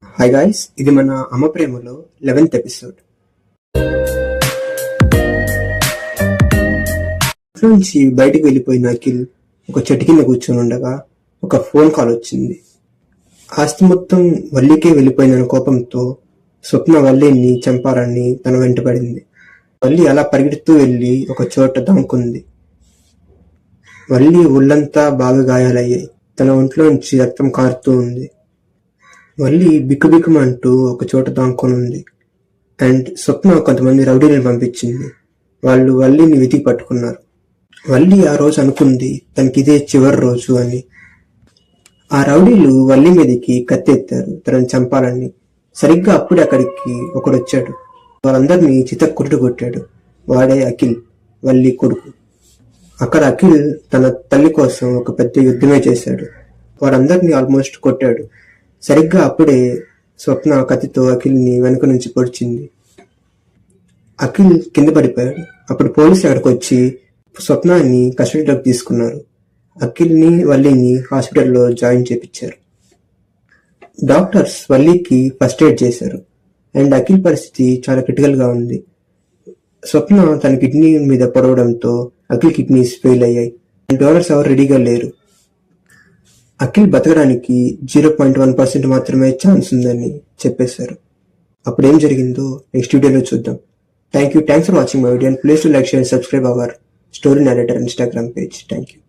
Hi guys, ఇది మన అమ్మ ప్రేమలో 11th ఎపిసోడ్. ఇంట్లో నుంచి బయటికి వెళ్ళిపోయిన అఖిల్ ఒక చెట్టు కింద కూర్చొని ఉండగా ఒక ఫోన్ కాల్ వచ్చింది. ఆస్తి మొత్తం వల్లికే వెళ్ళిపోయిందన్న కోపంతో స్వప్న వల్లిని చంపాలని తన వెంటపడింది. వల్లి అలా పరిగెడుతూ వెళ్ళి ఒక చోట దాంకుంది. వల్లి ఒళ్ళంతా బాగా గాయాలయ్యాయి. తన ఒంట్లోంచి రక్తం కారుతూ ఉంది. వల్లి బిక్కుబిక్కుమంటూ ఒక చోట దాంకొనుంది. అండ్ స్వప్న కొంతమంది రౌడీలను పంపించింది. వాళ్ళు వల్లిని వెతికి పట్టుకున్నారు. వల్లి ఆ రోజు అనుకుంది తనకిదే చివరి రోజు అని. ఆ రౌడీలు వల్లి మీదకి కత్తెత్తారు తనని చంపాలని. సరిగ్గా అప్పుడే అక్కడికి ఒకడొచ్చాడు. వాళ్ళందరినీ చితక్కురుటు కొట్టాడు. వాడే అఖిల్, వల్లి కొడుకు. అక్కడ అఖిల్ తన తల్లి కోసం ఒక పెద్ద యుద్ధమే చేశాడు. వారందరినీ ఆల్మోస్ట్ కొట్టాడు. సరిగ్గా అప్పుడే స్వప్న కత్తితో అఖిల్ని వెనుక నుంచి పొడిచింది. అఖిల్ కింద పడిపోయాడు. అప్పుడు పోలీసులు అక్కడికి వచ్చి స్వప్నాన్ని కస్టడీలోకి తీసుకున్నారు. అఖిల్ని వల్లిని హాస్పిటల్లో జాయిన్ చేపించారు. డాక్టర్స్ వల్లికి ఫస్ట్ ఎయిడ్ చేశారు. అండ్ అఖిల్ పరిస్థితి చాలా క్రిటికల్గా ఉంది. స్వప్న తన కిడ్నీ మీద పడవడంతో అఖిల్ కిడ్నీస్ ఫెయిల్ అయ్యాయి. డోనర్స్ ఎవరు రెడీగా లేరు. అఖిల్ బతకడానికి 0.1% మాత్రమే ఛాన్స్ ఉందని చెప్పేశారు. అప్పుడు ఏం జరిగిందో నెక్స్ట్ వీడియోలో చూద్దాం. Thanks for watching my video. Please to like, share, subscribe our story narrator Instagram page. Thank you.